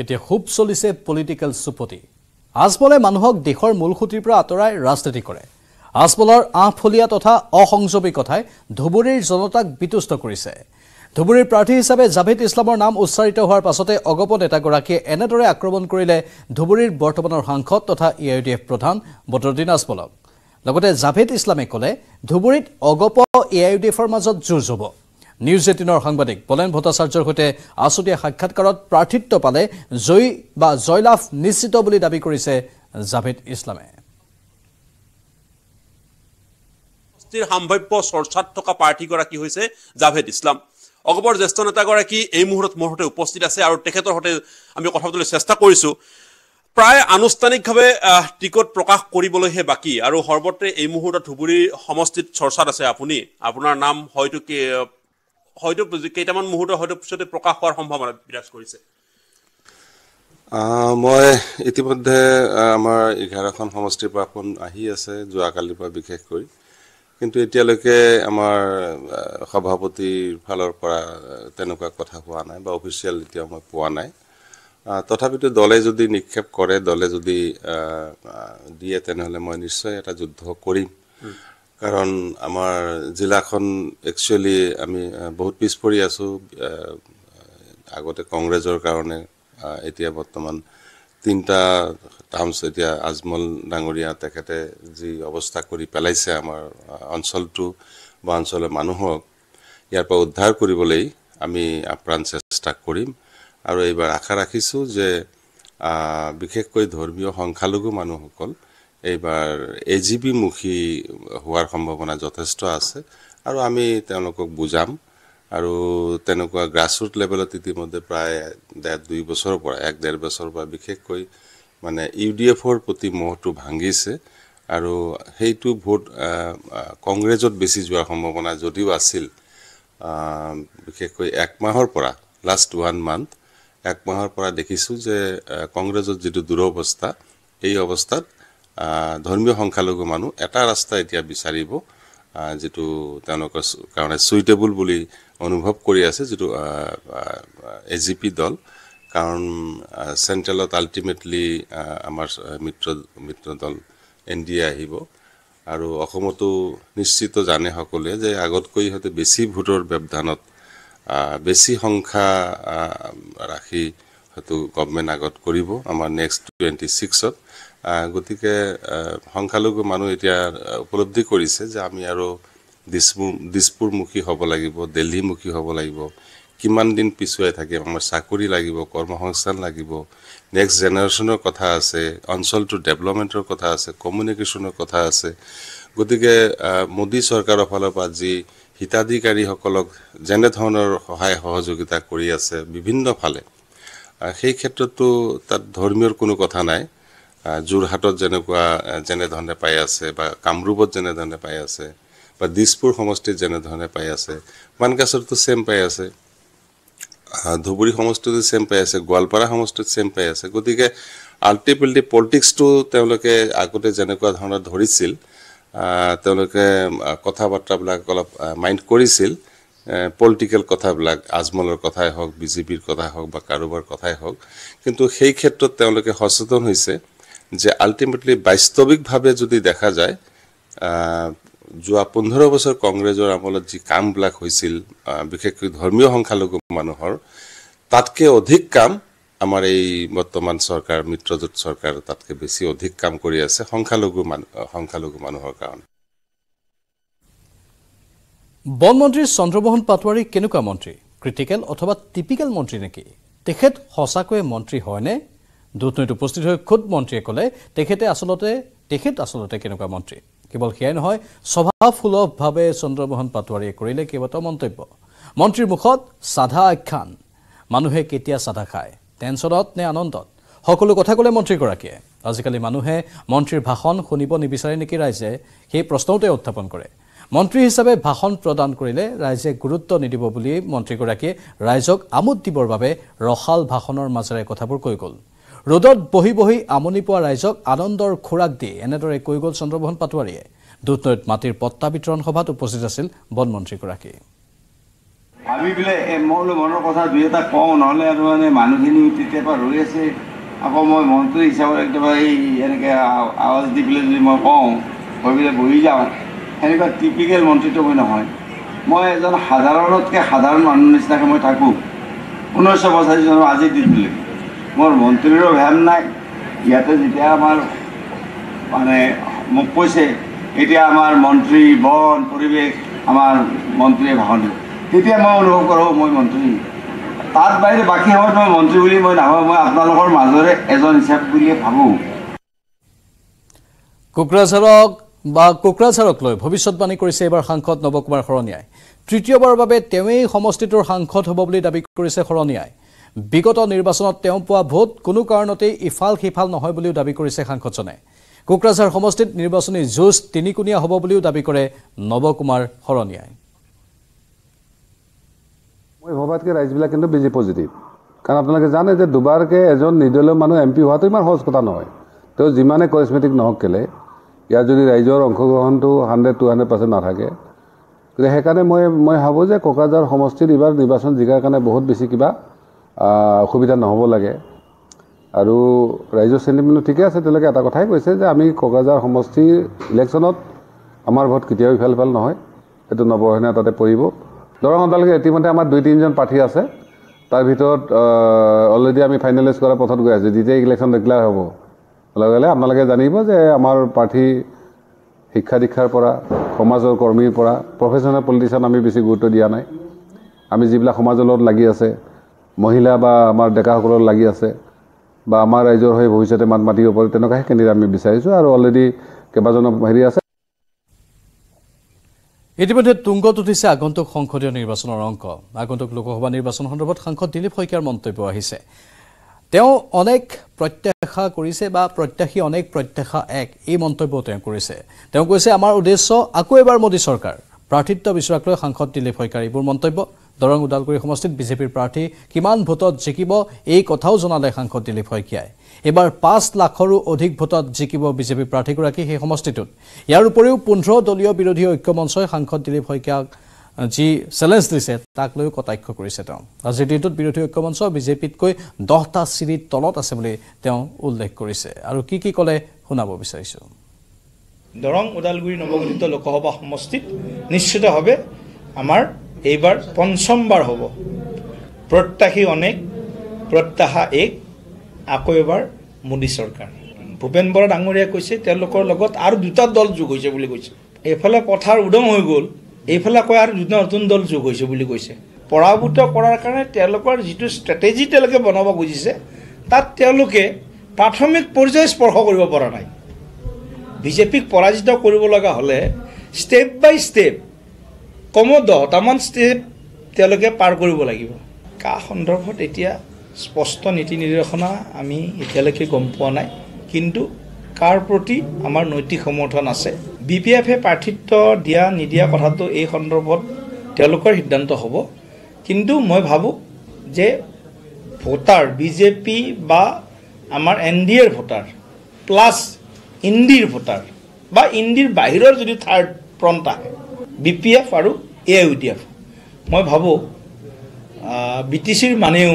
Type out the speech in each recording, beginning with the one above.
এতিয়া খুব চলিছে পলিটিক্যাল সুপতি আজমলে মানুহক দেশৰ মূলসুতিৰ পৰা আঁতৰাই ৰাজনীতি কৰে আজমলৰ আঁফলিয়া তথা অসংযমী কথাই ধুবুৰীৰ জনতাক বিতুষ্ট কৰিছে ধুবুৰীৰ প্ৰাৰ্থী হিচাপে জাভেদ ইছলামৰ নাম উচ্চাৰিত হোৱাৰ পাছতে অগপ নেতাগৰাকীয়ে এনেদৰে আক্ৰমণ কৰিলে ধুবুৰীৰ বৰ্তমানৰ সাংসদ তথা এআইডিএফ প্ৰধান বদৰুদ্দিন আজমলক লগতে জাভেদ ইছলামে ক'লে ধুবুৰীত অগপ এআইডিএফৰ মাজত যুঁজ হ'ব নিউজ 18ৰ সাংবাদিক বলেন ভট্টাচাৰ্যৰ সৈতে আছুতীয়া সাক্ষাৎকাৰত প্ৰাৰ্থিত্ব পালে জয়লাভ নিশ্চিত বুলি দাবী কৰিছে জাভেদ ইছলামে সম্ভাব্য চৰ্চাত থকা প্ৰাৰ্থীগৰাকী হৈছে জাভেদ ইছলাম অগপৰ জ্যেষ্ঠ নেতাগৰাকী এই মুহূৰ্ততে উপস্থিত আছে আৰু তেখেতৰ সৈতে আমি কথা পাতিবলৈ চেষ্টা কৰিছো প্ৰায় আনুষ্ঠানিকভাৱে টিকট প্ৰকাশ কৰিবলৈহে বাকী আৰু সৰ্বত্ৰে এই মুহূৰ্তত ধুবুৰী সমষ্টিত চৰ্চাত আছে আপোনাৰ নাম হয়তো কেইটামান মুহূৰ্ত হয়তো পিছতে প্ৰকাশ হোৱাৰ সম্ভাৱনা বিৰাজ কৰিছে মই ইতিমধ্যে আমাৰ 11খন সমষ্টিৰ পৰা ফোন আহি আছে যোৱাকালিৰ পৰা বিশেষকৈ কিন্তু এতিয়ালৈকে আমাৰ সভাপতিৰ ফালৰ পৰা তেনেকুৱা কথা হোৱা নাই বা অফিচিয়েল এতিয়া মই পোৱা নাই তথাপিতো দলে যদি নিক্ষেপ কৰে দলে যদি দিয়ে তেনেহলে মই নিশ্চয় এটা যুদ্ধ কৰিম কাৰণ আমাৰ জিলাখন একচুয়ালি আমি বহুত পিছপৰি আছো আগতে কংগ্ৰেছৰ কাৰণে এতিয়া বৰ্তমান তিনটা টাৰ্মছ এতিয়া আজমল ডাঙৰীয়া তেখেতে যি অৱস্থা কৰি পেলাইছে আমাৰ অঞ্চলটো বা অঞ্চলৰ মানুহক ইয়াৰ পৰা উদ্ধাৰ কৰিবলৈ আমি আপ্ৰাণ চেষ্টা কৰিম আৰু এইবাৰ আশা ৰাখিছো যে বিশেষকৈ ধৰ্মীয় সংখ্যালঘু মানুহসকল এইবাৰ এজিপি মুখী হোৱাৰ সম্ভাৱনা যথেষ্ট আছে আৰু আমি তেওঁলোকক বুজাম আৰু তেনেকুৱা গ্ৰাসৰুট লেভেলত ইতিমধ্যে প্ৰায় 1.5 বছৰৰ পৰা 1.5 বছৰৰ পৰা বিশেষকৈ মানে ইউডিএফৰ প্ৰতি মোহটো ভাঙিছে আৰু হেইটো ভোট কংগ্ৰেছত বেছি যোৱাৰ সম্ভাৱনা যদিও আছিল বিশেষকৈ এক মাহৰ পৰা লাষ্ট 1 মান্থ এক মাহৰ পৰা দেখিছো যে কংগ্ৰেছত যেটো দুৰৱস্থা এই অৱস্থাত ধৰ্মীয় সংখ্যালঘু মানুহ এটা ৰাস্তা এতিয়া বিচাৰিব যেটো তেওঁলোকৰ কাৰণে সুইটেবল বুলি অনুভৱ কৰি আছে যেটো এজিপি দল কাৰণ সেন্ট্ৰেলত আলটিমেটলি আমাৰ মিত্ৰ দল এনডিএ আহিব আৰু অসমতো নিশ্চিত জানে সকলোৱে যে আগতকৈ হতে বেছি ভোটৰ ব্যৱধানত বেছি সংখ্যা ৰাখি হয়তো গভৰ্ণমেণ্ট আগত কৰিব আমাৰ নেক্সট 26ত গতিকে সংখ্যালঘু মানুহ এতিয়া উপলব্ধি কৰিছে যে আমি আৰু দিছপুৰমুখী হ'ব লাগিব দিল্লীমুখী হ'ব লাগিব কিমান দিন পিছুৱাই থাকিম আমাৰ চাকৰি লাগিব কৰ্মসংস্থান লাগিব নেক্সট জেনাৰেশ্যনৰ কথা আছে অঞ্চলটোৰ ডেভেলপমেণ্টৰ কথা আছে কমিউনিকেশ্যনৰ কথা আছে গতিকে মোদী চৰকাৰৰ ফালৰ পৰা যি হিতাধিকাৰীসকলক যেনে ধৰণৰ সহায় সহযোগিতা কৰি আছে বিভিন্ন ফালে সেই ক্ষেত্ৰতো তাত ধৰ্মীয়ৰ কোনো কথা নাই জুৰহাটত যেনে ধৰণে পাই আছে বা কামৰূপত যেনে ধৰণে পাই আছে বা দিছপুৰ সমষ্টিত যেনে ধৰণে পাই আছে মানকাছৰতো সেম পাই আছে ধুবুৰী সমষ্টিতো সেম পাই আছে গোৱালপাৰা সমষ্টিত সেম পাই আছে গতিকে আল্টিমেটলি পলিটিক্সটো তেওঁলোকে আগতে যেনেকুৱা ধৰণৰ ধৰিছিল তেওঁলোকে কথাবাৰ্তাবিলাক অলপ মাইন্ড কৰিছিল পলিটিক্যাল কথাবিলাক আজমলৰ কথাই হওক বিজেপিৰ কথা হওক বা কাৰোবাৰ কথাই হওক কিন্তু সেই ক্ষেত্ৰত তেওঁলোকে সচেতন হৈছে যে আল্টিমেটলি বাস্তৱিকভাৱে যদি দেখা যায় যোৱা 15 বছৰ কংগ্ৰেছৰ আমলত যি কামবিলাক হৈছিল বিশেষকৈ ধৰ্মীয় সংখ্যালঘু মানুহৰ তাতকে অধিক কাম আমাৰ এই বৰ্তমান চৰকাৰ মিত্ৰজোঁট চৰকাৰ তাতকে বেছি অধিক কাম কৰি আছে সংখ্যালঘু মানুহৰ কাৰণে বন মন্ত্ৰী চন্দ্ৰমোহন পাটোৱাৰী কেনেকুৱা মন্ত্ৰী ক্ৰিটিকেল অথবা টিপিক্যাল মন্ত্ৰী নেকি তেখেত সঁচাকৈ মন্ত্ৰী হয়নে দুতনৈত উপস্থিত হৈ খুদ মন্ত্ৰীয়ে ক'লে তেখেত আচলতে কেনেকুৱা মন্ত্ৰী কেৱল সেয়াই নহয় স্বভাৱসুলভভাৱে চন্দ্ৰমোহন পাটোৱাৰীয়ে কৰিলে কেইবাটাও মন্তব্য মন্ত্ৰীৰ মুখত সাধা আখ্যান মানুহে কেতিয়া সাধা খায় টেনচনত নে আনন্দত সকলো কথা ক'লে মন্ত্ৰীগৰাকীয়ে আজিকালি মানুহে মন্ত্ৰীৰ ভাষণ শুনিব নিবিচাৰে নেকি ৰাইজে সেই প্ৰশ্নতে উত্থাপন কৰে মন্ত্ৰী হিচাপে ভাষণ প্ৰদান কৰিলে ৰাইজে গুৰুত্ব নিদিব বুলি মন্ত্ৰীগৰাকীয়ে ৰাইজক আমোদ দিবৰ বাবে ৰসাল ভাষণৰ মাজেৰে কথাবোৰ কৈ গ'ল ৰ'দত বহি বহি আমনি পোৱা ৰাইজক আনন্দৰ খোৰাক দি এনেদৰে কৈ গ'ল চন্দ্ৰমোহন পাটোৱাৰীয়ে দুতনৈত মাটিৰ পট্টা বিতৰণ সভাত উপস্থিত আছিল বন মন্ত্ৰীগৰাকী ভাবি পেলাই মই বোলো মনৰ কথা দুই এটা কওঁ, নহ'লে আৰু মানে মানুহখিনি তেতিয়াৰ পৰা ৰৈ আছে। আকৌ মই মন্ত্ৰী হিচাপত একেবাৰে এনেকৈ আৱাজ দি পেলাই যদি মই কওঁ, হৈ পেলাই বহি যাওঁ, সেনেকুৱা টিপিকেল মন্ত্ৰীটো মই নহয়। মই এজন সাধাৰণতকৈ সাধাৰণ মানুহৰ নিচিনাকৈ মই থাকোঁ 1985 চনৰ আজিৰ দিনলৈকে। মোৰ মন্ত্ৰীৰো ভেম নাই। ইয়াতে যেতিয়া আমাৰ মানে মোক কৈছে এতিয়া আমাৰ মন্ত্ৰী বন পৰিৱেশ আমাৰ মন্ত্ৰীয়ে ভাষণ দিব, তেতিয়া মই অনুভৱ কৰোঁ মই মন্ত্ৰী। তাৰ বাহিৰে বাকী সময়ত মই মন্ত্ৰী বুলি মই নাভাবোঁ, মই আপোনালোকৰ মাজৰে এজন হিচাপ বুলিয়ে ভাবোঁ। কোকৰাঝাৰক লৈ ভৱিষ্যতবাণী কৰিছে এইবাৰ সাংসদ নৱ কুমাৰ শৰণীয়াই। তৃতীয়বাৰৰ বাবে তেওঁৱেই সমষ্টিটোৰ সাংসদ হ'ব বুলি দাবী কৰিছে শৰণীয়াই। বিগত নিৰ্বাচনত তেওঁ পোৱা ভোট কোনো কাৰণতেই ইফাল সিফাল নহয় বুলিও দাবী কৰিছে সাংসদজনে। কোকৰাঝাৰ সমষ্টিত নিৰ্বাচনী যুঁজ তিনিকুণীয়া হ'ব বুলিও দাবী কৰে নৱ কুমাৰ শৰণীয়াই। মই ভবাতকৈ ৰাইজবিলাক কিন্তু বেছি পজিটিভ, কাৰণ আপোনালোকে জানে যে দুবাৰকৈ এজন নিৰ্দলীয় মানুহ MP হোৱাটো ইমান সহজ কথা নহয়। তেওঁ যিমানে কৰিছমেটিক নহওক কেলে ইয়াৰ যদি ৰাইজৰ অংশগ্ৰহণটো 100-200% নাথাকে, গতিকে সেইকাৰণে মই ভাবোঁ যে কোকৰাঝাৰ সমষ্টিত এইবাৰ নিৰ্বাচন জিকাৰ কাৰণে বহুত বেছি কিবা অসুবিধা নহ'ব লাগে। আৰু ৰাইজৰ চেণ্টিমেণ্টটো ঠিকে আছে। তেওঁলোকে এটা কথাই কৈছে যে আমি কোকৰাঝাৰ সমষ্টিৰ ইলেকশ্যনত আমাৰ ভোট কেতিয়াও ইফাল সিফাল নহয়, সেইটো নৱসেনা তাতে পৰিব। দৰং অঞ্চললৈকে ইতিমধ্যে আমাৰ 2-3জন প্ৰাৰ্থী আছে, তাৰ ভিতৰত অলৰেডি আমি ফাইনেলাইজ কৰাৰ পথত গৈ আছোঁ। যেতিয়া ইলেকশ্যন ডিক্লেয়াৰ হ'ব লগে লগে আপোনালোকে জানিব যে আমাৰ প্ৰাৰ্থী শিক্ষা দীক্ষাৰ পৰা, সমাজৰ কৰ্মীৰ পৰা, প্ৰফেচনেল পলিটিচিয়ান আমি বেছি গুৰুত্ব দিয়া নাই। আমি যিবিলাক সমাজৰ লগত লাগি আছে, মহিলা বা আমাৰ ডেকাসকলৰ লাগি আছে বা আমাৰ ৰাইজৰ হৈ ভৱিষ্যতে মাত মাতিব পাৰে, তেনেকুৱাহে কেন্দ্ৰীয় আমি বিচাৰিছোঁ। আৰু অলৰেডি কেইবাজনো হেৰি আছে। ইতিমধ্যে তুংগত উঠিছে আগন্তুক সংসদীয় নিৰ্বাচনৰ অংক। আগন্তুক লোকসভা নিৰ্বাচন সন্দৰ্ভত সাংসদ দিলীপ শইকীয়াৰ মন্তব্য আহিছে। তেওঁ অনেক প্ৰত্যাশা কৰিছে বা প্ৰত্যাশী অনেক প্ৰত্যাশা এক, এই মন্তব্য তেওঁ কৰিছে। তেওঁ কৈছে আমাৰ উদ্দেশ্য আকৌ এবাৰ মোদী চৰকাৰ। প্ৰাৰ্থিত্ব বিচৰাক লৈ সাংসদ দিলীপ শইকীয়াৰ এইবোৰ মন্তব্য। দৰং ওদালগুৰি সমষ্টিত বিজেপিৰ প্ৰাৰ্থী কিমান ভোটত জিকিব এই কথাও জনালে সাংসদ দিলীপ শইকীয়াই। এবাৰ 5 লাখৰো অধিক ভোটত জিকিব বিজেপি প্ৰাৰ্থীগৰাকী সেই সমষ্টিটোত। ইয়াৰ উপৰিও 15 দলীয় বিৰোধী ঐক্যমঞ্চই সাংসদ দিলীপ শইকীয়াক যি চেলেঞ্জ দিছে তাক লৈও কটাক্ষ কৰিছে তেওঁ। আজিৰ দিনটোত বিৰোধী ঐক্যমঞ্চ বিজেপিতকৈ 10টা চিৰিত তলত আছে বুলি তেওঁ উল্লেখ কৰিছে। আৰু কি ক'লে শুনাব বিচাৰিছোঁ। দৰং ওদালগুৰি নৱগঠিত লোকসভা সমষ্টিত নিশ্চিতভাৱে আমাৰ এইবাৰ পঞ্চমবাৰ হ'ব। প্ৰত্যাশী অনেক, প্ৰত্যাশা এক, আকৌ এবাৰ মোদী চৰকাৰ। ভূপেন বৰা ডাঙৰীয়াই কৈছে তেওঁলোকৰ লগত আৰু 2টা দল যোগ হৈছে বুলি কৈছে। এইফালে পথাৰ উদং হৈ গ'ল, এইফালে কৈ আৰু 2টা নতুন দল যোগ হৈছে বুলি কৈছে। পৰাভূত কৰাৰ কাৰণে তেওঁলোকৰ যিটো ষ্ট্ৰেটেজি তেওঁলোকে বনাব খুজিছে, তাত তেওঁলোকে প্ৰাথমিক পৰ্যায় স্পৰ্শ কৰিব পৰা নাই। বিজেপিক পৰাজিত কৰিব লগা হ'লে ষ্টেপ বাই ষ্টেপ কমেও 10টামান ষ্টেপ তেওঁলোকে পাৰ কৰিব লাগিব। কা সন্দৰ্ভত এতিয়া স্পষ্ট নীতি নিৰ্দেশনা আমি এতিয়ালৈকে গম পোৱা নাই, কিন্তু কাৰ প্ৰতি আমাৰ নৈতিক সমৰ্থন আছে। BPF-এ প্ৰাৰ্থিত্ব দিয়া নিদিয়া কথাটো এই সন্দৰ্ভত তেওঁলোকৰ সিদ্ধান্ত হ'ব। কিন্তু মই ভাবোঁ যে ভোটাৰ বিজেপি বা আমাৰ NDAৰ ভোটাৰ প্লাছ ইণ্ডিৰ ভোটাৰ বা ইণ্ডিৰ বাহিৰৰ যদি থাৰ্ড ফ্ৰণ্ট আহে BPF আৰু AIUDF, মই ভাবোঁ BTCৰ মানেও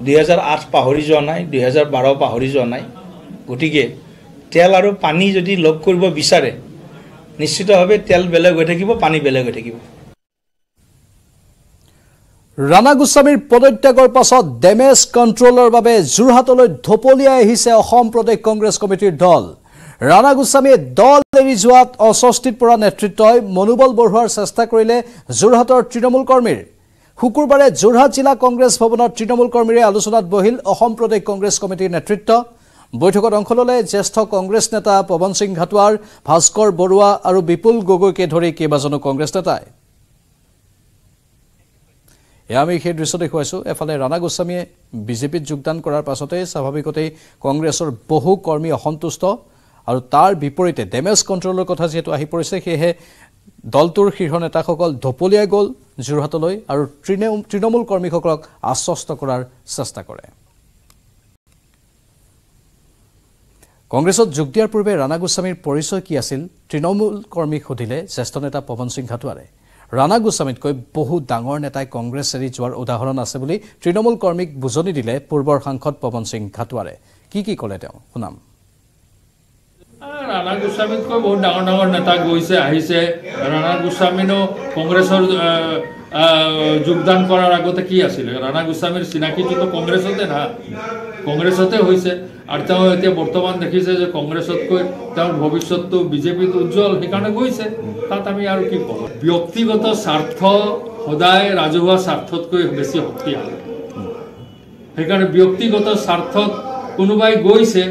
2008 পাহৰি যোৱা নাই, 2012 পাহৰি যোৱা নাই। গতিকে তেল আৰু পানী যদি লগ কৰিব বিচাৰে নিশ্চিতভাৱে তেল বেলেগ হৈ থাকিব, পানী বেলেগ হৈ থাকিব। ৰাণা গোস্বামীৰ পদত্যাগৰ পাছত ডেমেজ কণ্ট্ৰলৰ বাবে যোৰহাটলৈ ঢপলিয়াই আহিছে অসম প্ৰদেশ কংগ্ৰেছ কমিটিৰ দল। ৰাণা গোস্বামীয়ে দল এৰি যোৱাত অস্বস্তিত পৰা নেতৃত্বই মনোবল বঢ়োৱাৰ চেষ্টা কৰিলে যোৰহাটৰ তৃণমূল কৰ্মীৰ। শুকুৰবাৰে যোৰহাট জিলা কংগ্ৰেছ ভৱনত তৃণমূল কৰ্মীৰে আলোচনাত বহিল অসম প্ৰদেশ কংগ্ৰেছ কমিটিৰ নেতৃত্ব। বৈঠকত অংশ ল'লে জ্যেষ্ঠ কংগ্ৰেছ নেতা পৱন সিং ঘাটোৱাৰ, ভাস্কৰ বৰুৱা আৰু বিপুল গগৈকে ধৰি কেইবাজনো কংগ্ৰেছ নেতাই। এয়া আমি সেই দৃশ্য দেখুৱাইছোঁ। এফালে ৰাণা গোস্বামীয়ে বিজেপিত যোগদান কৰাৰ পাছতেই স্বাভাৱিকতেই কংগ্ৰেছৰ বহু কৰ্মী অসন্তুষ্ট, আৰু তাৰ বিপৰীতে ডেমেজ কণ্ট্ৰলৰ কথা যিহেতু আহি পৰিছে, সেয়েহে দলটোৰ শীৰ্ষ নেতাসকল ঢপলিয়াই গ'ল যোৰহাটলৈ আৰু তৃণমূল কৰ্মীসকলক আশ্বস্ত কৰাৰ চেষ্টা কৰে। কংগ্ৰেছত যোগ দিয়াৰ পূৰ্বে ৰাণা গোস্বামীৰ পৰিচয় কি আছিল তৃণমূল কৰ্মীক সুধিলে জ্যেষ্ঠ নেতা পৱন সিং ঘাটোৱাৰে। ৰাণা গোস্বামীতকৈ বহু ডাঙৰ নেতাই কংগ্ৰেছ এৰি যোৱাৰ উদাহৰণ আছে বুলি তৃণমূল কৰ্মীক বুজনি দিলে পূৰ্বৰ সাংসদ পৱন সিং ঘাটোৱাৰে কি ক'লে তেওঁ শুনাম ৰাণা গোস্বামীতকৈ বহুত ডাঙৰ ডাঙৰ নেতা গৈছে আহিছে ৰাণা গোস্বামীনো কংগ্ৰেছৰ যোগদান কৰাৰ আগতে কি আছিলে ৰাণা গোস্বামীৰ চিনাকিটো কংগ্ৰেছতে না কংগ্ৰেছতে হৈছে আৰু তেওঁ এতিয়া বৰ্তমান দেখিছে যে কংগ্ৰেছতকৈ তেওঁৰ ভৱিষ্যতটো বিজেপিত উজ্জ্বল সেইকাৰণে গৈছে তাত আমি আৰু কি ক'ম ব্যক্তিগত স্বাৰ্থ সদায় ৰাজহুৱা স্বাৰ্থতকৈ বেছি শক্তিশালী সেইকাৰণে ব্যক্তিগত স্বাৰ্থত কোনোবাই গৈছে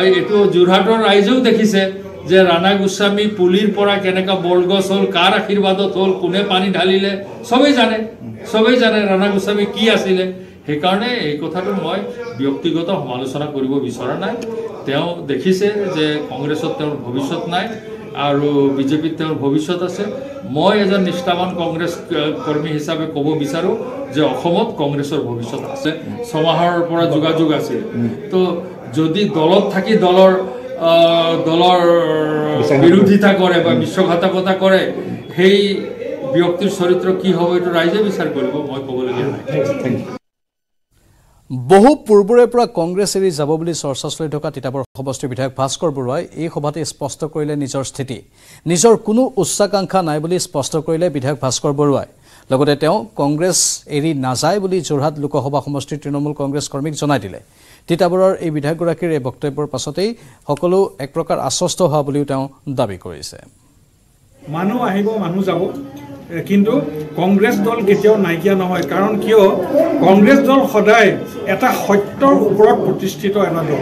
এইটো যোৰহাটৰ ৰাইজেও দেখিছে যে ৰাণা গোস্বামী পুলিৰ পৰা কেনেকা বৰগছ হ'ল কাৰ আশীৰ্বাদত হ'ল কোনে পানী ঢালিলে সবেই জানে ৰাণা গোস্বামী কি আছিলে সেইকাৰণে এই কথাটো মই ব্যক্তিগত সমালোচনা কৰিব বিচৰা নাই তেওঁ দেখিছে যে কংগ্ৰেছত তেওঁৰ ভৱিষ্যত নাই আৰু বিজেপিত তেওঁৰ ভৱিষ্যত আছে মই এজন নিষ্ঠাবান কংগ্ৰেছ কৰ্মী হিচাপে ক'ব বিচাৰোঁ যে অসমত কংগ্ৰেছৰ ভৱিষ্যত আছে 6 মাহৰ পৰা যোগাযোগ আছিল তো যদি দলত থাকি দলৰ বিৰোধিতা কৰে বা বিশ্বঘাতকতা কৰে সেই ব্যক্তিৰ চৰিত্ৰ কি হ'ব এইটো ৰাইজে বিচাৰ কৰিব মই ক'বলগীয়া নাই বহু পূৰ্বৰে পৰা কংগ্ৰেছ এৰি যাব বুলি চৰ্চা চলি থকা তিতাবৰ সমষ্টিৰ বিধায়ক ভাস্কৰ বৰুৱাই এই সভাতে স্পষ্ট কৰিলে নিজৰ স্থিতি নিজৰ কোনো উচ্চাকাংক্ষা নাই বুলি স্পষ্ট কৰিলে বিধায়ক ভাস্কৰ বৰুৱাই লগতে তেওঁ কংগ্ৰেছ এৰি নাযায় বুলি যোৰহাট লোকসভা সমষ্টিৰ তৃণমূল কংগ্ৰেছ কৰ্মীক জনাই দিলে তিতাবৰৰ এই বিধায়কগৰাকীৰ এই বক্তব্যৰ পাছতেই সকলো এক প্ৰকাৰ আশ্বস্ত হোৱা বুলিও তেওঁ দাবী কৰিছে মানুহ আহিব মানুহ যাব কিন্তু কংগ্ৰেছ দল কেতিয়াও নাইকিয়া নহয় কাৰণ কিয় কংগ্ৰেছ দল সদায় এটা সত্যৰ ওপৰত প্ৰতিষ্ঠিত এটা দল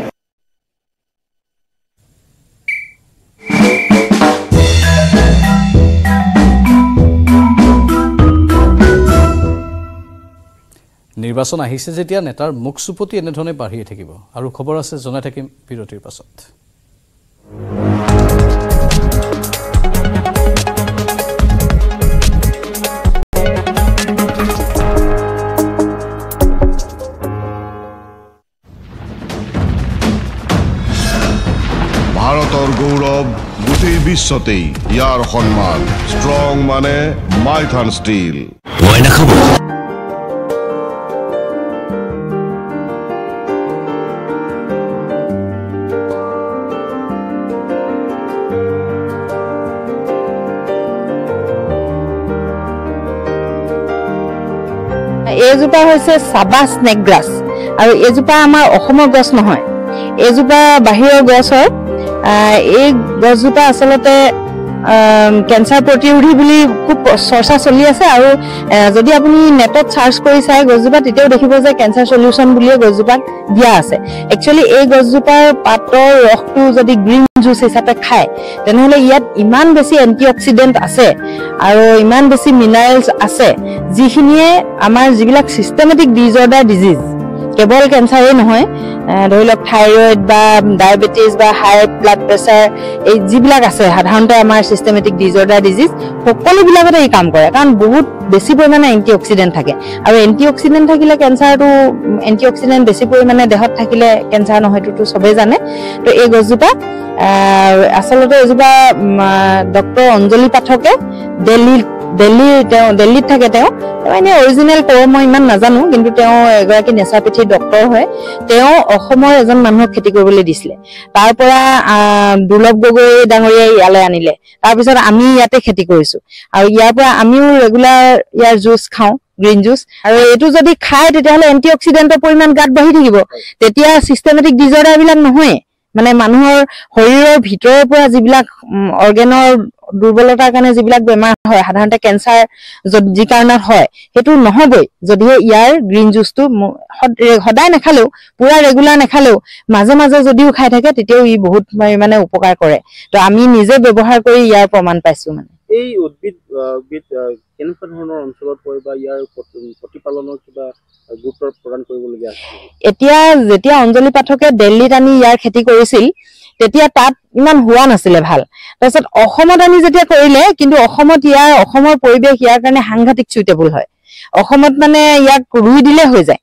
নিৰ্বাচন আহিছে যেতিয়া নেতাৰ মুখ চুপতি এনেধৰণে বাঢ়িয়ে থাকিব আৰু খবৰ আছে জনাই থাকিম বিৰতিৰ পাছত ভাৰতৰ গৌৰৱ গোটেই বিশ্বতেই ইয়াৰ সন্মান ষ্ট্ৰং মানে মাইথান ষ্টীল এইজোপা হৈছে সাবা স্নেক গ্ৰাছ আৰু এইজোপা আমাৰ অসমৰ গছ নহয় এইজোপা বাহিৰৰ গছ হয় এই গছজোপা আচলতে কেঞ্চাৰ প্ৰতিৰোধী বুলি খুব চৰ্চা চলি আছে আৰু যদি আপুনি নেটত সাৰ্চ কৰি চাই গছজোপা তেতিয়াও দেখিব যে কেঞ্চাৰ সলিউশন বুলিয়ে গছজোপাক দিয়া আছে একচুৱেলি এই গছজোপাৰ পাতৰ ৰসটো যদি গ্ৰীণ জুচ হিচাপে খায় তেনেহ'লে ইয়াত ইমান বেছি এণ্টিঅক্সিডেণ্ট আছে আৰু ইমান বেছি মিনাৰেলছ আছে যিখিনিয়ে আমাৰ যিবিলাক চিষ্টেমেটিক ডিজঅৰ্ডাৰ ডিজিজ কেৱল কেঞ্চাৰেই নহয় ধৰি লওক থাইৰয়েড বা ডায়েবেটিছ বা হাই ব্লাড প্ৰেছাৰ এই যিবিলাক আছে সাধাৰণতে আমাৰ চিষ্টেমেটিক ডিজঅৰ্ডাৰ ডিজিজ সকলোবিলাকতে এই কাম কৰে কাৰণ বহুত বেছি পৰিমাণে এণ্টিঅক্সিডেণ্ট থাকে আৰু এণ্টিঅক্সিডেণ্ট থাকিলে কেঞ্চাৰটো এণ্টিঅক্সিডেণ্ট বেছি পৰিমাণে দেহত থাকিলে কেঞ্চাৰ নহয়তো চবেই জানে তো এই গছজোপা আচলতে এজোপা ডক্টৰ অঞ্জলি পাঠকে দিল্লীত থাকে তেওঁ এনে অৰিজিনেল কওঁ মই ইমান নাজানো কিন্তু তেওঁ এগৰাকী নেচাৰপেথিৰ ডক্টৰ হয় তেওঁ অসমৰ এজন মানুহক খেতি কৰিবলৈ দিছিলে তাৰ পৰা দুৰ্লভ গগৈ ডাঙৰীয়াই ইয়ালৈ আনিলে তাৰপিছত আমি ইয়াতে খেতি কৰিছো আৰু ইয়াৰ পৰা আমিও ৰেগুলাৰ ইয়াৰ জুচ খাওঁ গ্ৰীণ জুচ আৰু এইটো যদি খায় তেতিয়াহ'লে এণ্টিঅক্সিডেণ্টৰ পৰিমাণ গাত বাঢ়ি থাকিব তেতিয়া চিষ্টেমেটিক ডিজঅৰ্ডাৰ বিলাক নহয় মানে মানুহৰ শৰীৰৰ ভিতৰৰ পৰা যিবিলাক অৰ্গেনৰ দুৰ্বলতাৰ কাৰণে যিবিলাক বেমাৰ হয় সাধাৰণতে কেঞ্চাৰ যি কাৰণত হয় সেইটো নহবই যদিহে ইয়াৰ গ্ৰীণ জুচটো সদায় নাখালেও পুৰা ৰেগুলাৰ নাখালেও মাজে মাজে যদিও খাই থাকে তেতিয়াও ই বহুত মানে উপকাৰ কৰে তো আমি নিজে ব্যৱহাৰ কৰি ইয়াৰ প্ৰমাণ পাইছো মানে এই উদ্ভিদ কেনেকুৱা ধৰণৰ অঞ্চলত পৰে বা ইয়াৰ প্ৰতিপালনৰ কিবা গুৰুত্ব প্ৰদান কৰিবলগীয়া আছে এতিয়া যেতিয়া অঞ্জলি পাঠকে দিল্লীত আনি ইয়াৰ খেতি কৰিছিল তেতিয়া তাত ইমান হোৱা নাছিলে ভাল তাৰপিছত অসমত আনি যেতিয়া কৰিলে কিন্তু অসমৰ পৰিৱেশ ইয়াৰ কাৰণে সাংঘাতিক সুইটেবল হয় অসমত মানে ইয়াক ৰুই দিলে হৈ যায়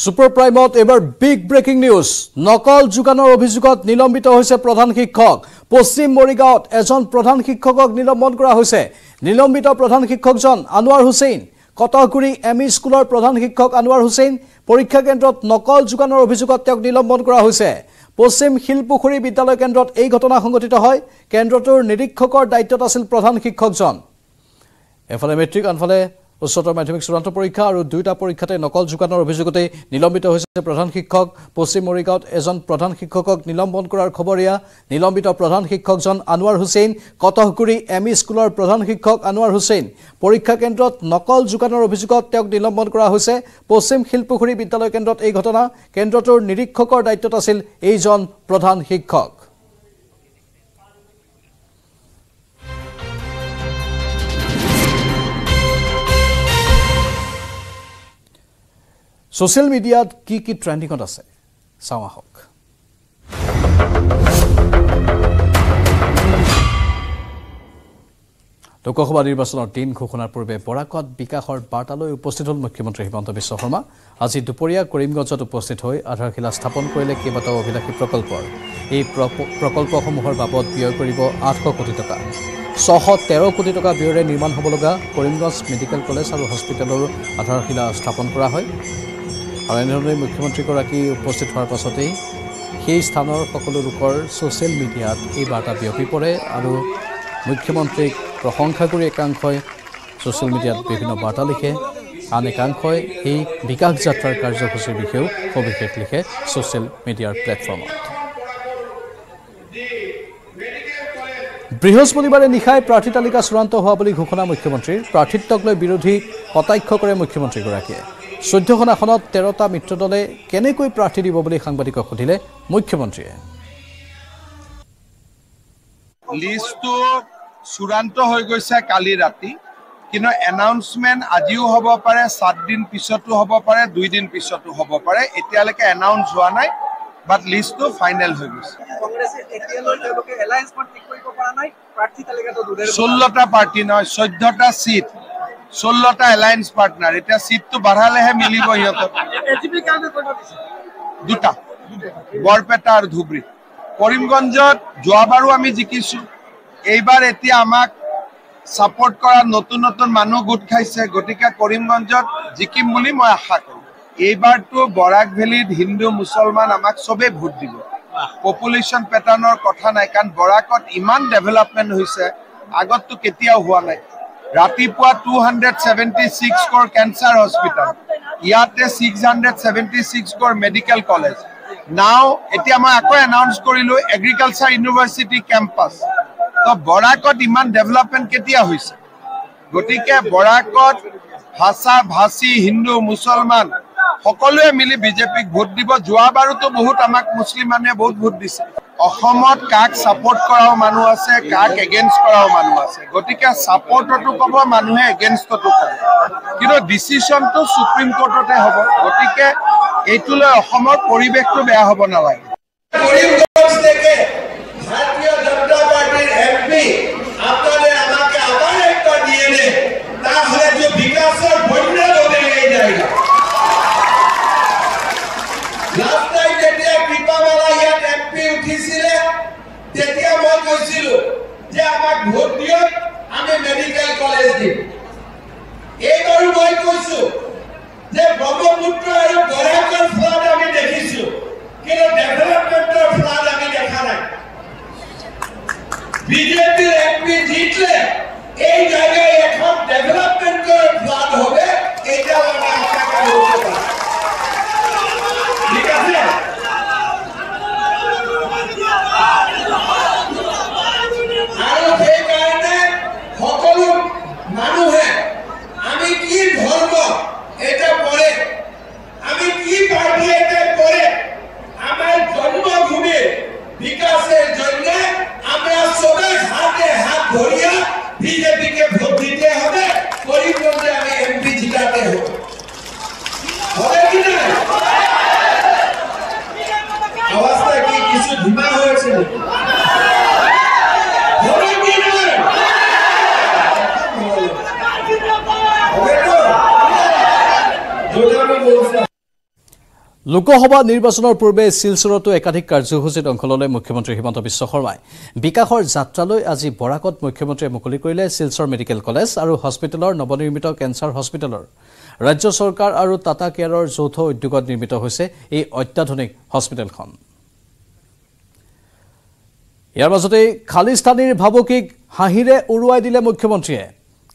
সুপাৰ প্ৰাইমত এবাৰ বিগ ব্ৰেকিং নিউজ নকল যোগানৰ অভিযোগত নিলম্বিত হৈছে প্ৰধান শিক্ষক পশ্চিম মৰিগাঁৱত এজন প্ৰধান শিক্ষকক নিলম্বন কৰা হৈছে নিলম্বিত প্ৰধান শিক্ষকজন আনোৱাৰ হুছেইন কটকগুৰি এমই স্কুলৰ প্ৰধান শিক্ষক আনোৱাৰ হুছেইন পৰীক্ষা কেন্দ্ৰত নকল যোগানৰ অভিযোগত তেওঁক নিলম্বন কৰা হৈছে পশ্চিম শিলপুখুৰী বিদ্যালয় কেন্দ্ৰত এই ঘটনা সংঘটিত হয় কেন্দ্ৰটোৰ নিৰীক্ষকৰ দায়িত্বত আছিল প্ৰধান শিক্ষকজন এফালে মেট্ৰিক আনফালে উচ্চতৰ মাধ্যমিক চূড়ান্ত পৰীক্ষা আৰু দুটা পৰীক্ষাতে নকল যোগানৰ অভিযোগতে নিলম্বিত হৈছে প্ৰধান শিক্ষক পশ্চিম মৰিগাঁৱত এজন প্ৰধান শিক্ষকক নিলম্বন কৰাৰ খবৰীয়া নিলম্বিত প্ৰধান শিক্ষকজন আনোৱাৰ হুছেইন কটকগুৰি এমই স্কুলৰ প্ৰধান শিক্ষক আনোৱাৰ হুছেইন পৰীক্ষা কেন্দ্ৰত নকল যোগানৰ অভিযোগত তেওঁক নিলম্বন কৰা হৈছে পশ্চিম শিলপুখুৰী বিদ্যালয় কেন্দ্ৰত এই ঘটনা কেন্দ্ৰটোৰ নিৰীক্ষকৰ দায়িত্বত আছিল এইজন প্ৰধান শিক্ষক সোশ্যাল মিডিয়াত কি ট্ৰেন্ডিংত আছে চাওঁ আহক লোকসভা নিৰ্বাচনৰ দিন ঘোষণাৰ পূৰ্বে বৰাকত বিকাশৰ বাৰ্তালৈ উপস্থিত হ'ল মুখ্যমন্ত্ৰী হিমন্ত বিশ্ব শৰ্মা আজি দুপৰীয়া কৰিমগঞ্জত উপস্থিত হৈ আধাৰশিলা স্থাপন কৰিলে কেইবাটাও অভিলাষী প্ৰকল্পৰ এই প্ৰকল্পসমূহৰ বাবদ ব্যয় কৰিব 800 কোটি টকা 613 কোটি টকা ব্যয়েৰে নিৰ্মাণ হ'ব লগা কৰিমগঞ্জ মেডিকেল কলেজ আৰু হস্পিটেলৰ আধাৰশিলা স্থাপন কৰা হয় আৰু এনেধৰণে মুখ্যমন্ত্ৰীগৰাকী উপস্থিত হোৱাৰ পাছতেই সেই স্থানৰ সকলো লোকৰ ছ'চিয়েল মিডিয়াত এই বাৰ্তা বিয়পি পৰে আৰু মুখ্যমন্ত্ৰীক প্ৰশংসা কৰি একাংশই ছ'চিয়েল মিডিয়াত বিভিন্ন বাৰ্তা লিখে আন একাংশই এই বিকাশ যাত্ৰাৰ কাৰ্যসূচীৰ বিষয়েও সবিশেষ লিখে ছ'চিয়েল মিডিয়াৰ প্লেটফৰ্মত বৃহস্পতিবাৰে নিশাই প্ৰাৰ্থী তালিকা চূড়ান্ত হোৱা বুলি ঘোষণা মুখ্যমন্ত্ৰীৰ প্ৰাৰ্থিত্বক লৈ বিৰোধী কটাক্ষ কৰে মুখ্যমন্ত্ৰীগৰাকীয়ে 14খন আসনত 13টা মিত্ৰদলে কেনেকৈ প্ৰাৰ্থী দিব বুলি সাংবাদিকক সুধিলে মুখ্যমন্ত্ৰীয়ে লিষ্টটো চূড়ান্ত হৈ গৈছে কালি ৰাতি কিন্তু এনাউন্সমেন্ট আজিও হ'ব পাৰে 7 দিন পিছতো হ'ব পাৰে 2 দিন পিছতো হ'ব পাৰে এতিয়ালৈকে এনাউন্স হোৱা নাই বাট লিষ্টটো ফাইনেল হৈ গৈছে কংগ্ৰেছে এতিয়ালৈকে এলায়েন্স পাৰ্টি কৰিব পৰা নাই প্ৰাৰ্থী তালিকাটো দুৰে 16টা পাৰ্টি নহয় 14টা সিট 16টা এলায়েন্স পাৰ্টনাৰ এটা সিটটো বাঢ়ালেহে মিলিব হিয়তৰ এজিপি কাৰণে কৰিব দিছে দুটা বৰপেটা আৰু ধুবৰী কৰিমগঞ্জত যোৱাবাৰো আমি জিকিছো এইবাৰ এতিয়া আমাক সাপোৰ্ট কৰা নতুন নতুন মানুহ গোট খাইছে গতিকে কৰিমগঞ্জত জিকিম বুলি মই আশা কৰোঁ এইবাৰটো বৰাক ভেলীত হিন্দু মুছলমান আমাক সবে ভোট দিব পপুলেশ্যন প্যাটাৰ্নৰ কথা নাই কাৰণ বৰাকত ইমান ডেভেলপমেন্ট হৈছে আগতটো কেতিয়াও হোৱা নাই ৰাতিপুৱা 276 কৰ কেন্সাৰ হস্পিটাল ইয়াতে 676 কৰ মেডিকেল কলেজ নাও এতিয়া মই আকৌ এনাউন্স কৰিলো এগ্ৰিকালচাৰ ইউনিভাৰ্চিটি কেম্পাছ তো বৰাকত ইমান ডেভেলপমেন্ট কেতিয়া হৈছে গতিকে বৰাকত ভাষা ভাষী হিন্দু মুছলমান সকলোৱে মিলি বিজেপিক ভোট দিব যোৱাবাৰতো বহুত আমাক মুছলিম মানুহে বহুত ভোট দিছে অসমত কাক সাপোৰ্ট কৰাও মানুহ আছে কাক এগেইনষ্ট কৰাও মানুহ আছে গতিকে সাপোৰ্টটো ক'ব মানুহে এগেইনষ্টটো ক'ব কিন্তু ডিসিশনটো সুপ্ৰিম কোৰ্টতে হ'ব গতিকে এইটোলৈ অসমৰ পৰিৱেশটো বেয়া হ'ব নালাগে কৰিমগঞ্জ থেকে ভাৰতীয় জনতা পাৰ্টিৰ এমপি আপনাদের আমাকে আবার একটা দিয়ে দে তাহলে যে বিকাশের বন্যা বনে নিয়ে যায়গা লাস্ট টাইম যেতিয়া কৃপামালা ইয়াত এমপি উঠিছিলে তেতিয়া মই কৈছিলো যে আমাক ভোট দিয়ক আমি মেডিকেল কলেজ দিম এইবাৰো মই কৈছো যে ব্ৰহ্মপুত্ৰ আৰু বৰাকৰ ফ্লাড আমি দেখিছো কিন্তু ডেভেলপমেন্টৰ ফ্লাড আমি দেখা নাই বিজেপিৰ এমপি জিতলে এই জায়গায় এখন ডেভেলপমেন্টৰ ফ্লাড হবে এটা আমি আশা কৰি ঠিক আছে আৰু সেই কাৰণে সকলো মানুহে আমি কি ধৰ্ম এটা পৰে আমি কি পার্টি এটা পরে আমার জন্মভূমির বিকাশের জন্য আমরা সবাই হাতে হাত ধরিয়া বিজেপিকে ভোট দিতে হবে করিমগঞ্জে আমি এমপি জিতাতে হবে লোকসভা নিৰ্বাচনৰ পূৰ্বে শিলচৰতো একাধিক কাৰ্যসূচীত অংশ ল'লে মুখ্যমন্ত্ৰী হিমন্ত বিশ্ব শৰ্মাই বিকাশৰ যাত্ৰালৈ আজি বৰাকত মুখ্যমন্ত্ৰীয়ে মুকলি কৰিলে শিলচৰ মেডিকেল কলেজ আৰু হস্পিটেলৰ নৱনিৰ্মিত কেঞ্চাৰ হস্পিটেলৰ ৰাজ্য চৰকাৰ আৰু টাটা কেয়াৰৰ যৌথ উদ্যোগত নিৰ্মিত হৈছে এই অত্যাধুনিক হস্পিটেলখন ইয়াৰ মাজতে খালিস্তানীৰ ভাবুকিক হাঁহিৰে উৰুৱাই দিলে মুখ্যমন্ত্ৰীয়ে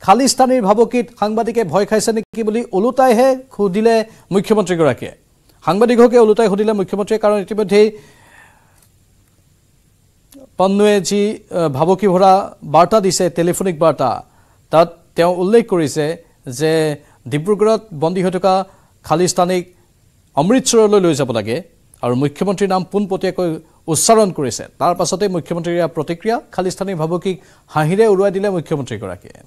খালিস্তানীৰ ভাবুকিত সাংবাদিকে ভয় খাইছে নেকি বুলি ওলোটাইহে সুধিলে মুখ্যমন্ত্ৰীগৰাকীয়ে সাংবাদিককে ওলোটাই সুধিলে মুখ্যমন্ত্ৰীয়ে কাৰণ ইতিমধ্যে পন্নুৱে যি ভাবুকি ভৰা বাৰ্তা দিছে টেলিফোনিক বাৰ্তা তাত তেওঁ উল্লেখ কৰিছে যে ডিব্ৰুগড়ত বন্দী হৈ থকা খালিস্তানীক অমৃতসৰলৈ লৈ যাব লাগে আৰু মুখ্যমন্ত্ৰীৰ নাম পোনপটীয়াকৈ উচ্চাৰণ কৰিছে তাৰ পাছতে মুখ্যমন্ত্ৰীৰ প্ৰতিক্ৰিয়া খালিস্তানী ভাবুকিক হাঁহিৰে উৰুৱাই দিলে মুখ্যমন্ত্ৰীগৰাকীয়ে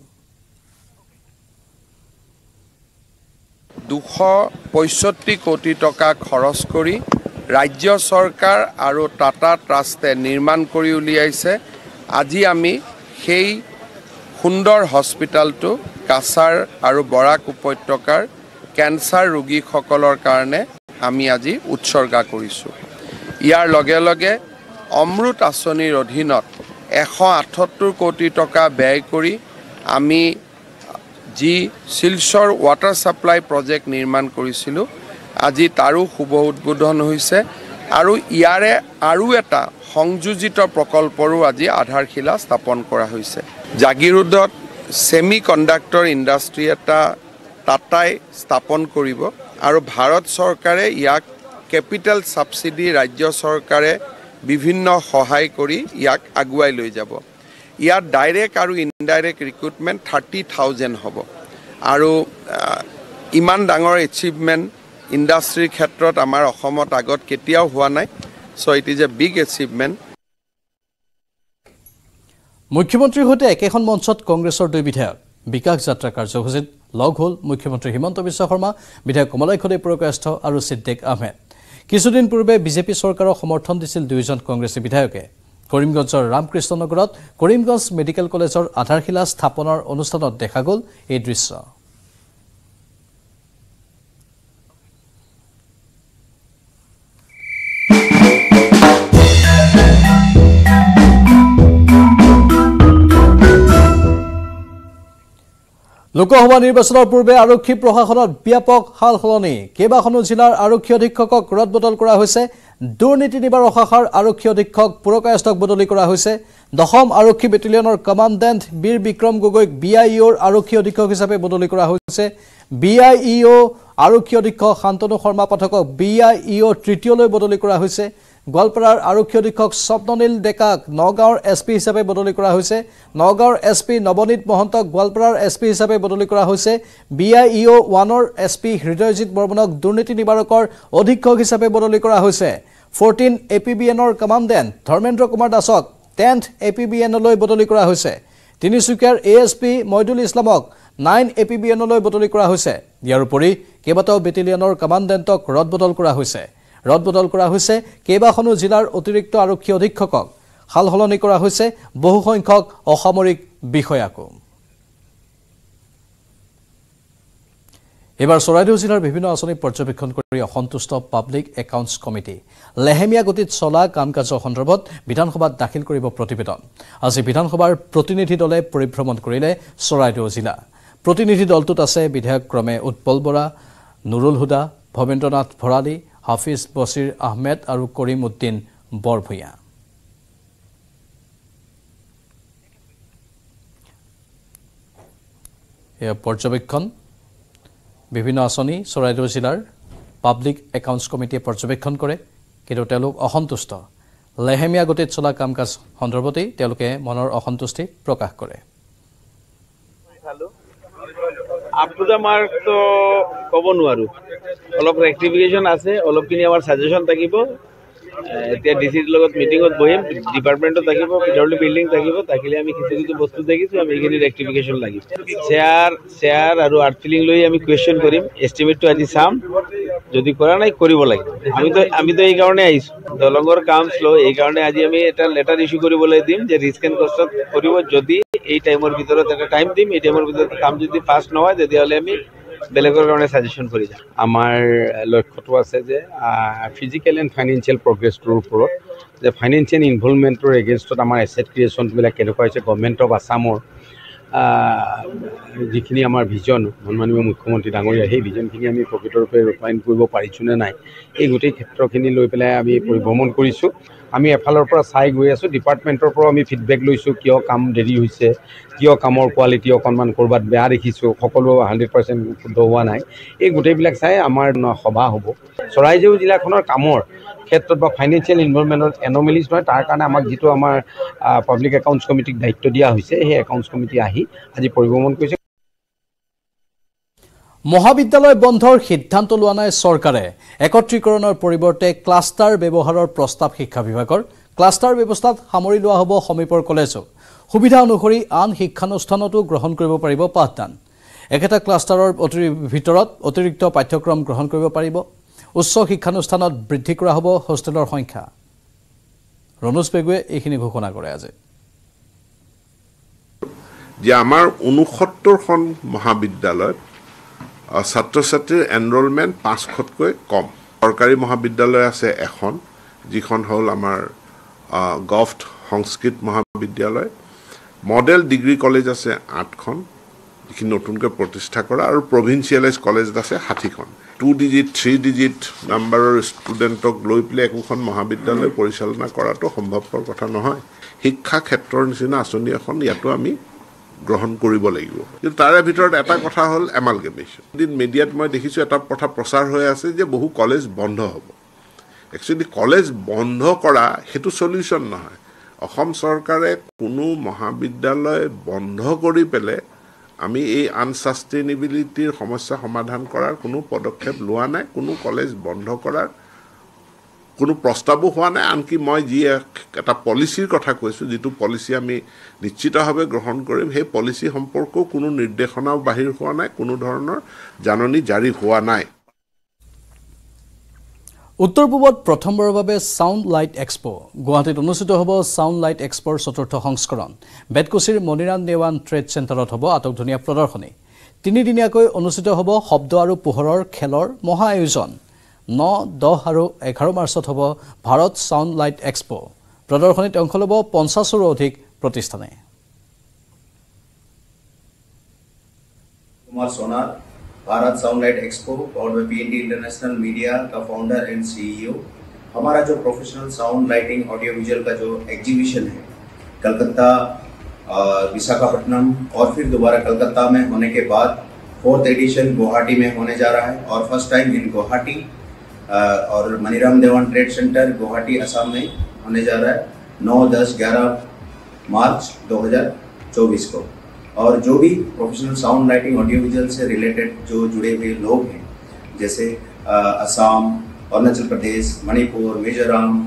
265 কোটি টকা খৰচ কৰি ৰাজ্য চৰকাৰ আৰু টাটা ট্ৰাষ্টে নিৰ্মাণ কৰি উলিয়াইছে আজি আমি সেই সুন্দৰ হস্পিটেলটো কাছাৰ আৰু বৰাক উপত্যকাৰ কেঞ্চাৰ ৰোগীসকলৰ কাৰণে আমি আজি উৎসৰ্গা কৰিছোঁ ইয়াৰ লগে লগে অমৃত আঁচনিৰ অধীনত 178 কোটি টকা ব্যয় কৰি আমি যি শিলচৰ ৱাটাৰ সাপ্লাই প্ৰজেক্ট নিৰ্মাণ কৰিছিলোঁ আজি তাৰো শুভ উদ্বোধন হৈছে আৰু ইয়াৰে আৰু এটা সংযোজিত প্ৰকল্পৰো আজি আধাৰশিলা স্থাপন কৰা হৈছে জাগিৰোডত সেমি কণ্ডাক্টৰ ইণ্ডাষ্ট্ৰি এটা টাটাই স্থাপন কৰিব আৰু ভাৰত চৰকাৰে ইয়াক কেপিটেল সাবসিডি ৰাজ্য চৰকাৰে বিভিন্ন সহায় কৰি ইয়াক আগুৱাই লৈ যাব ইয়াৰ ডাইৰেক্ট আৰু ইনডাইৰেক্ট ৰিক্ৰুটমেণ্ট 30,000 হ'ব আৰু ইমান ডাঙৰ এচিভমেণ্ট ইণ্ডাষ্ট্ৰীৰ ক্ষেত্ৰত আমাৰ অসমত আগত কেতিয়াও হোৱা নাই so it is a big achievement মুখ্যমন্ত্ৰীৰ সৈতে একেখন মঞ্চত কংগ্ৰেছৰ দুই বিধায়ক বিকাশ যাত্ৰা কাৰ্যসূচীত লগ হ'ল মুখ্যমন্ত্ৰী হিমন্ত বিশ্ব শৰ্মা বিধায়ক কমলাক্ষ দেৱপুৰকায়স্থ আৰু সিদ্দিক আহমেদ কিছুদিন পূৰ্বে বিজেপি চৰকাৰক সমৰ্থন দিছিল দুইজন কংগ্ৰেছী বিধায়কে কৰিমগঞ্জৰ ৰামকৃষ্ণ নগৰত কৰিমগঞ্জ মেডিকেল কলেজৰ আধাৰশিলা স্থাপনৰ অনুষ্ঠানত দেখা গ'ল এই দৃশ্য লোকসভা নিৰ্বাচনৰ পূৰ্বে আৰক্ষী প্ৰশাসনত ব্যাপক সালসলনি কেইবাখনো জিলাৰ আৰক্ষী অধীক্ষকক ৰদবদল কৰা হৈছে দুৰ্নীতি নিবাৰক শাখাৰ আৰক্ষী অধীক্ষক পুৰকায়স্থক বদলি কৰা হৈছে 10ম আৰক্ষী বেটেলিয়নৰ কমাণ্ডেণ্ট বীৰ বিক্ৰম গগৈক বিআইঅ'ৰ আৰক্ষী অধীক্ষক হিচাপে বদলি কৰা হৈছে বিআইঅ' আৰক্ষী অধীক্ষক শান্তনু শৰ্মা পাঠকক বিআইঅ' তৃতীয়লৈ বদলি কৰা হৈছে গোৱালপাৰাৰ আৰক্ষী অধীক্ষক স্বপ্ননীল ডেকাক নগাঁৱৰ এছপি হিচাপে বদলি কৰা হৈছে নগাঁৱৰ এছপি নৱনীত মহন্তক গোৱালপাৰাৰ এছপি হিচাপে বদলি কৰা হৈছে বিআইঅ' 1ৰ এছপি হৃদয়জিৎ বৰ্মনক দুৰ্নীতি নিবাৰকৰ অধীক্ষক হিচাপে বদলি কৰা হৈছে 14 এপিবিএনৰ কমাণ্ডেণ্ট ধৰ্মেন্দ্ৰ কুমাৰ দাসক 10th এপিবিএনলৈ বদলি কৰা হৈছে তিনিচুকীয়াৰ এএছপি মইদুল ইছলামক 9 এপিবিএনলৈ বদলি কৰা হৈছে ইয়াৰ উপৰি কেইবাটাও বেটেলিয়নৰ কমাণ্ডেণ্টক ৰদবদল কৰা হৈছে ৰদবদল কৰা হৈছে কেইবাখনো জিলাৰ অতিৰিক্ত আৰক্ষী অধীক্ষকক সালসলনি কৰা হৈছে বহু সংখ্যক অসামৰিক বিষয়াকো এবাৰ চৰাইদেউ জিলাৰ বিভিন্ন আঁচনি পৰ্যবেক্ষণ কৰি অসন্তুষ্ট পাব্লিক একাউণ্টছ কমিটি লেহেমীয়া গতিত চলা কাম কাজৰ সন্দৰ্ভত বিধানসভাত দাখিল কৰিব প্ৰতিবেদন আজি বিধানসভাৰ প্ৰতিনিধি দলে পৰিভ্ৰমণ কৰিলে চৰাইদেউ জিলা প্ৰতিনিধি দলটোত আছে বিধায়ক ক্ৰমে উৎপল বৰা নুৰুল হুদা ভৱেন্দ্ৰনাথ ভৰালী হাফিজ বছিৰ আহমেদ আৰু কৰিম উদ্দিন বৰভূঞা এই পৰ্যবেক্ষণ বিভিন্ন আঁচনি চৰাইদেউ জিলাৰ পাব্লিক একাউণ্টছ কমিটিয়ে পৰ্যবেক্ষণ কৰে কিন্তু তেওঁলোক অসন্তুষ্ট লেহেমীয়া গতিত চলা কাম কাজ সন্দৰ্ভতেই তেওঁলোকে মনৰ অসন্তুষ্টি প্ৰকাশ কৰে আপ টু দ্য মাৰ্ক তো ক'ব নোৱাৰো অলপ ৰেক্টিফিকেশ্যন আছে অলপখিনি আমাৰ ছাজেশ্যন থাকিব এতিয়া ডিচিৰ লগত মিটিঙত বহিম ডিপাৰ্টমেণ্টত থাকিব পিডব্লিউ বিল্ডিং থাকিব থাকিলে আমি কিছু কিছু বস্তু দেখিছোঁ আমি এইখিনি ৰেক্টিফিকেশ্যন লাগিব শ্বেয়াৰ আৰু আৰ্ট ফিলিং লৈ আমি কুৱেশ্যন কৰিম এষ্টিমেটটো আজি চাম যদি কৰা নাই কৰিব লাগে আমিতো এই কাৰণে আহিছোঁ দলঙৰ কাম শ্ল' এই কাৰণে আজি আমি এটা লেটাৰ ইছ্যু কৰিবলৈ দিম যে ৰিস্ক এণ্ড কষ্টত কৰিব যদি এই টাইমৰ ভিতৰত এটা টাইম দিম এই টাইমৰ ভিতৰত কাম যদি ফাষ্ট নহয় তেতিয়াহ'লে আমি বেলেগৰ কাৰণে সাজেশন কৰি যাম আমাৰ লক্ষ্যটো আছে যে ফিজিক্যাল এণ্ড ফাইনেন্সিয়েল প্ৰগ্ৰেছটোৰ ওপৰত যে ফাইনেন্সিয়েল ইনভলভমেণ্টৰ এগেইনষ্টত আমাৰ এছেট ক্ৰিয়েশ্যনবিলাক কেনেকুৱা হৈছে গভৰ্ণমেণ্ট অফ আছামৰ যিখিনি আমাৰ ভিজন সন্মানীয় মুখ্যমন্ত্ৰী ডাঙৰীয়া সেই ভিজনখিনি আমি প্ৰকৃতৰূপে ৰূপায়ণ কৰিব পাৰিছোঁ নে নাই এই গোটেই ক্ষেত্ৰখিনি লৈ পেলাই আমি পৰিভ্ৰমণ কৰিছোঁ আমি এফালৰ পৰা চাই গৈ আছোঁ ডিপাৰ্টমেণ্টৰ পৰা আমি ফিডবেক লৈছোঁ কিয় কাম দেৰি হৈছে কিয় কামৰ কোৱালিটি অকণমান ক'ৰবাত বেয়া দেখিছোঁ সকলো 100% শুদ্ধ হোৱা নাই এই গোটেইবিলাক চাই আমাৰ সভা হ'ব চৰাইদেউ জিলাখনৰ কামৰ ক্ষেত্ৰত বা ফাইনেন্সিয়েল ইনভলভমেণ্টত এনমেলিজ নহয় তাৰ কাৰণে আমাক যিটো আমাৰ পাব্লিক একাউণ্টছ কমিটিক দায়িত্ব দিয়া হৈছে সেই একাউণ্টছ কমিটি আহি আজি পৰিভ্ৰমণ কৰিছে মহাবিদ্যালয় বন্ধৰ সিদ্ধান্ত লোৱা নাই চৰকাৰে একত্ৰীকৰণৰ পৰিৱৰ্তে ক্লাষ্টাৰ ব্যৱহাৰৰ প্ৰস্তাৱ শিক্ষা বিভাগৰ ক্লাষ্টাৰ ব্যৱস্থাত সামৰি লোৱা হ'ব সমীপৰ কলেজক সুবিধা অনুসৰি আন শিক্ষানুষ্ঠানতো গ্ৰহণ কৰিব পাৰিব পাঠদান একেটা ক্লাষ্টাৰৰ ভিতৰত অতিৰিক্ত পাঠ্যক্ৰম গ্ৰহণ কৰিব পাৰিব উচ্চ শিক্ষানুষ্ঠানত বৃদ্ধি কৰা হ'ব হোষ্টেলৰ সংখ্যা ৰনোজ পেগুৱে এইখিনি ঘোষণা কৰে আজি যে আমাৰ 69খন মহাবিদ্যালয়ত ছাত্ৰ ছাত্ৰীৰ এনৰোলমেণ্ট 500তকৈ কম চৰকাৰী মহাবিদ্যালয় আছে এখন যিখন হ'ল আমাৰ গভট সংস্কৃত মহাবিদ্যালয় মডেল ডিগ্ৰী কলেজ আছে 8খন যিখিনি নতুনকৈ প্ৰতিষ্ঠা কৰা আৰু প্ৰভিন্সিয়েলাইজ কলেজ আছে 60খন 2 ডিজিট 3 ডিজিট নাম্বাৰৰ ষ্টুডেণ্টক লৈ পেলাই একোখন মহাবিদ্যালয় পৰিচালনা কৰাটো সম্ভৱপৰ কথা নহয় শিক্ষা ক্ষেত্ৰৰ নিচিনা আঁচনি এখন ইয়াতো আমি গ্ৰহণ কৰিব লাগিব কিন্তু তাৰে ভিতৰত এটা কথা হ'ল এমালগেমেশ্যন দিন মিডিয়াত মই দেখিছোঁ এটা কথা প্ৰচাৰ হৈ আছে যে বহু কলেজ বন্ধ হ'ব একচুৱেলি কলেজ বন্ধ কৰা সেইটো সলিউশ্যন নহয় অসম চৰকাৰে কোনো মহাবিদ্যালয় বন্ধ কৰি পেলাই আমি এই আনসাষ্টেইনেবিলিটিৰ সমস্যা সমাধান কৰাৰ কোনো পদক্ষেপ লোৱা নাই কোনো কলেজ বন্ধ কৰাৰ কোনো প্ৰস্তাৱো হোৱা নাই আনকি মই যি এটা পলিচিৰ কথা কৈছোঁ যিটো পলিচি আমি নিশ্চিতভাৱে গ্ৰহণ কৰিম সেই পলিচি সম্পৰ্কেও কোনো নিৰ্দেশনাও বাহিৰ হোৱা নাই কোনো ধৰণৰ জাননী জাৰি হোৱা নাই উত্তৰ পূবত প্ৰথমবাৰৰ বাবে সাউণ্ড লাইট এক্সপো গুৱাহাটীত অনুষ্ঠিত হ'ব সাউণ্ড লাইট এক্সপোৰ চতুৰ্থ সংস্কৰণ বেতকুছিৰ মনিৰাম দেৱান ট্ৰেড চেণ্টাৰত হ'ব আটকধুনীয়া প্ৰদৰ্শনী তিনিদিনীয়াকৈ অনুষ্ঠিত হ'ব শব্দ আৰু পোহৰৰ খেলৰ মহা আয়োজন 9, 10 আৰু 11 মাৰ্চত হ'ব ভাৰত সাউণ্ড লাইট এক্সপো প্ৰদৰ্শনীত অংশ ল'ব 50ৰো অধিক প্ৰতিষ্ঠানে कुमार सोनार भारत साउंड लाइट एक्सपो और पीएनडी इंटरनेशनल मीडिया का फाउंडर एंड सीईओ हमारा जो professional sound lighting audio visual का जो एग्जीबिशन है कलकत्ता विशाखापट्टनम और फिर दोबारा कलकत्ता में होने के बाद 4th एडिशन गुवाहाटी में होने जा रहा है और फर्स्ट टाइम इन गुवाहाटी और मनीराम देवान ट्रेड सेंटर गुवाहाटी असम में होने जा रहा है 9, 10, 11 मार्च 2024 को और जो भी professional sound lighting audio visual से रिलेटेड जो जुड़े हुए लोग हैं जैसे असम अरुणाचल प्रदेश मणिपुर मिजोरम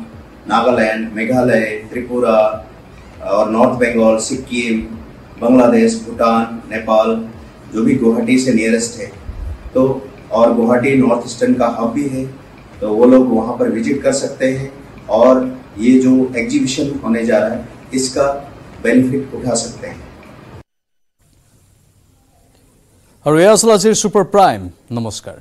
नागालैंड मेघालय त्रिपुरा और नॉर्थ बंगाल सिक्किम बांग्लादेश भूटान नेपाल जो भी गुवाहाटी से नियरेस्ट है तो और गुवाहाटी नॉर्थ ईस्टर्न का हब भी है तो वो लोग वहाँ पर विजिट कर सकते हैं और ये जो एग्जीबिशन होने जा रहा है इसका बेनिफिट उठा सकते हैं और यह सुपर प्राइम नमस्कार।